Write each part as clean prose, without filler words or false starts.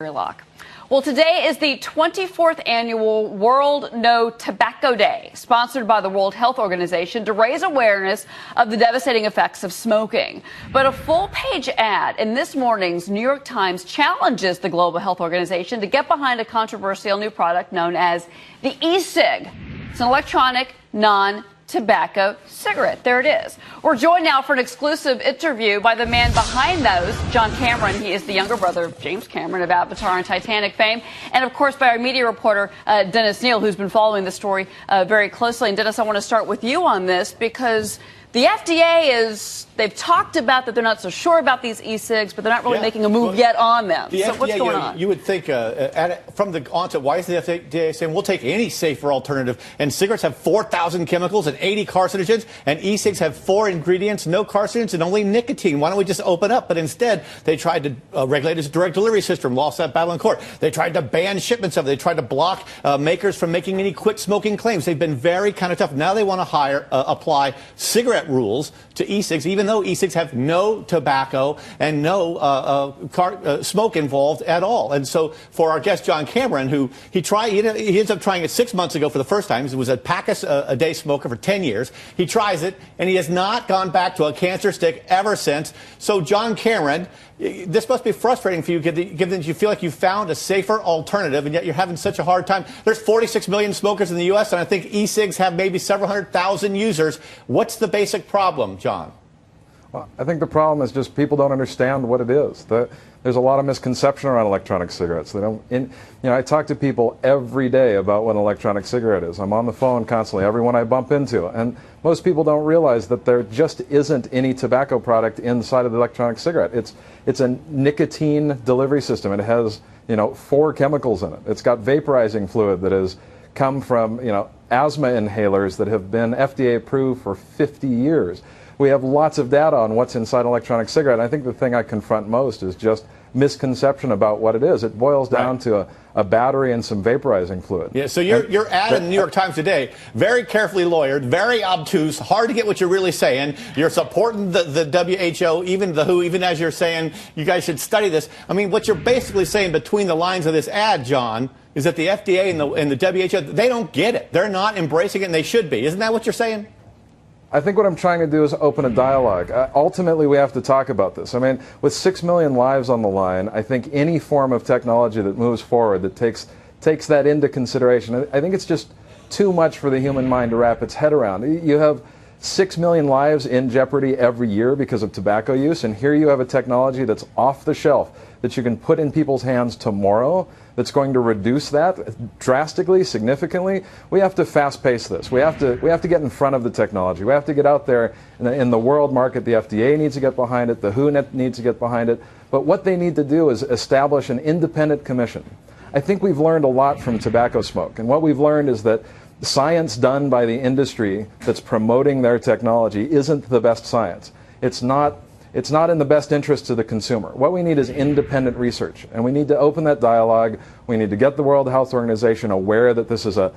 Lock. Well, today is the 24th annual World No Tobacco Day, sponsored by the World Health Organization to raise awareness of the devastating effects of smoking. But a full-page ad in this morning's New York Times challenges the Global Health Organization to get behind a controversial new product known as the e-cig. It's an electronic, non-tobacco cigarette. There it is. We're joined now for an exclusive interview by the man behind those, John Cameron. He is the younger brother of James Cameron of Avatar and Titanic fame. And, of course, by our media reporter, Dennis Neal, who's been following the story very closely. And, Dennis, I want to start with you on this because the FDA they've talked about that they're not so sure about these e-cigs, but they're not really making a move yet on them. So FDA, what's going on? You would think from the onset, why is the FDA saying we'll take any safer alternative? And cigarettes have 4,000 chemicals and 80 carcinogens, and e-cigs have 4 ingredients, no carcinogens, and only nicotine. Why don't we just open up? But instead, they tried to regulate its direct delivery system, lost that battle in court. They tried to ban shipments of it. They tried to block makers from making any quit smoking claims. They've been very kind of tough. Now they want to apply cigarette rules to e-cigs, even though e-cigs have no tobacco and no smoke involved at all. And so for our guest, John Cameron, who he ends up trying it 6 months ago for the first time. He was a pack-a-day smoker for 10 years. He tries it, and he has not gone back to a cancer stick ever since. So, John Cameron, this must be frustrating for you, given that you feel like you found a safer alternative, and yet you're having such a hard time. There's 46 million smokers in the U.S., and I think e-cigs have maybe several 100,000 users. What's the basic problem, John? Well, I think the problem is just people don't understand what it is. There's a lot of misconception around electronic cigarettes. I talk to people every day about what an electronic cigarette is. I'm on the phone constantly, everyone I bump into, and most people don't realize that there just isn't any tobacco product inside of the electronic cigarette. It's a nicotine delivery system. It has 4 chemicals in it. It's got vaporizing fluid that has come from asthma inhalers that have been FDA approved for 50 years. We have lots of data on what's inside an electronic cigarette. And I think the thing I confront most is just misconception about what it is. It boils down to a battery and some vaporizing fluid. Yeah, so your ad in the New York Times today, very carefully lawyered, very obtuse, hard to get what you're really saying. You're supporting the WHO, even the WHO, even as you're saying you guys should study this. I mean, what you're basically saying between the lines of this ad, John, is that the FDA and the WHO, they don't get it. They're not embracing it, and they should be. Isn't that what you're saying? I think what I'm trying to do is open a dialogue. Ultimately, we have to talk about this. I mean, with 6 million lives on the line, I think any form of technology that moves forward that takes that into consideration, I think it's just too much for the human mind to wrap its head around. You have 6 million lives in jeopardy every year because of tobacco use, and here you have a technology that's off the shelf that you can put in people's hands tomorrow that's going to reduce that drastically, significantly. We have to fast-pace this. We have to get in front of the technology. We have to get out there in the world market. The FDA needs to get behind it. The WHO needs to get behind it. But what they need to do is establish an independent commission. I think we've learned a lot from tobacco smoke, and what we've learned is that science done by the industry that's promoting their technology isn't the best science. It's not in the best interest of the consumer. What we need is independent research, and we need to open that dialogue. We need to get the World Health Organization aware that this is an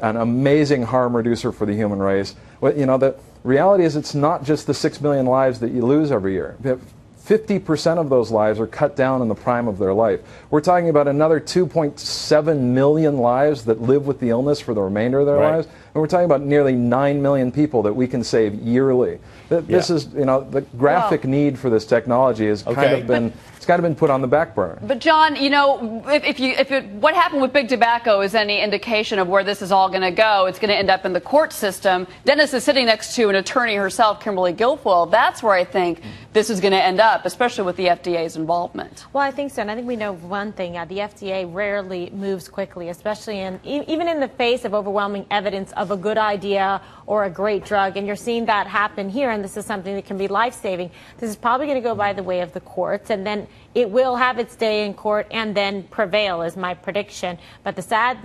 amazing harm reducer for the human race. The reality is it's not just the 6 million lives that you lose every year. 50% of those lives are cut down in the prime of their life. We're talking about another 2.7 million lives that live with the illness for the remainder of their lives. And we're talking about nearly 9 million people that we can save yearly. This is, the graphic need for this technology has kind of been put on the back burner. But John, what happened with big tobacco is any indication of where this is all going to go, it's going to end up in the court system. Dennis is sitting next to an attorney herself, Kimberly Guilfoyle. That's where I think this is going to end up, especially with the FDA's involvement. Well, I think so, and I think we know one thing: the FDA rarely moves quickly, especially even in the face of overwhelming evidence of a good idea or a great drug. And you're seeing that happen here, and this is something that can be life-saving. This is probably going to go by the way of the courts, and then it will have its day in court and then prevail, is my prediction. But the sad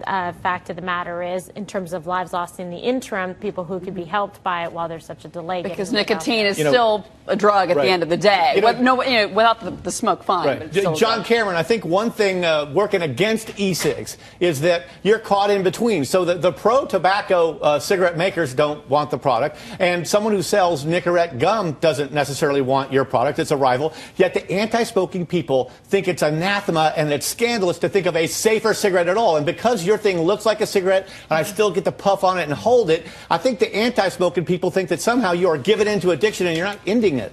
fact of the matter is, in terms of lives lost in the interim, people who could be helped by it while there's such a delay. Because nicotine is still a drug at the end of the day. Without the smoke, fine. Right. But John Cameron, I think one thing working against e-cigs is that you're caught in between. So the pro-tobacco cigarette makers don't want the product, and someone who sells Nicorette gum doesn't necessarily want your product. It's a rival. Yet the anti-smoking people people think it's anathema and it's scandalous to think of a safer cigarette at all. And because your thing looks like a cigarette and I still get to puff on it and hold it, I think the anti-smoking people think that somehow you are giving into addiction and you're not ending it.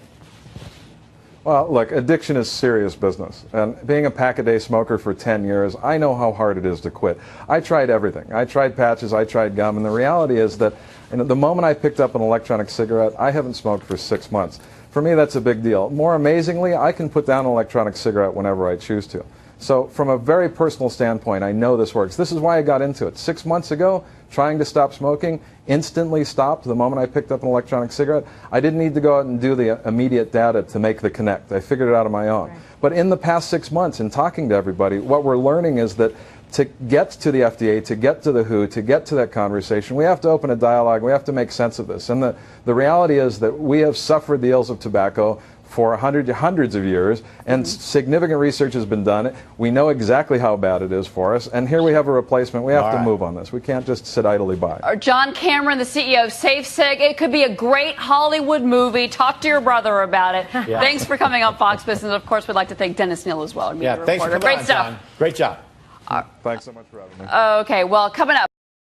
Well, look, addiction is serious business. And being a pack-a-day smoker for 10 years, I know how hard it is to quit. I tried everything. I tried patches, I tried gum, and the reality is that the moment I picked up an electronic cigarette, I haven't smoked for 6 months. For me, that's a big deal. More amazingly, I can put down an electronic cigarette whenever I choose to. So from a very personal standpoint, I know this works. This is why I got into it. 6 months ago, trying to stop smoking, instantly stopped the moment I picked up an electronic cigarette. I didn't need to go out and do the immediate data to make the connect. I figured it out on my own. Right. But in the past 6 months, in talking to everybody, what we're learning is that to get to the FDA, to get to the WHO, to get to that conversation, we have to open a dialogue. We have to make sense of this. And the reality is that we have suffered the ills of tobacco for hundreds of years, and significant research has been done. We know exactly how bad it is for us, and here we have a replacement. We have to move on this. We can't just sit idly by. John Cameron, the CEO of SafeSig. It could be a great Hollywood movie. Talk to your brother about it. Yeah. Thanks for coming on Fox Business. Of course, we'd like to thank Dennis Neal as well. Yeah, thanks for coming Great on, stuff. John. Great job. Thanks so much for having me. Okay, well, coming up.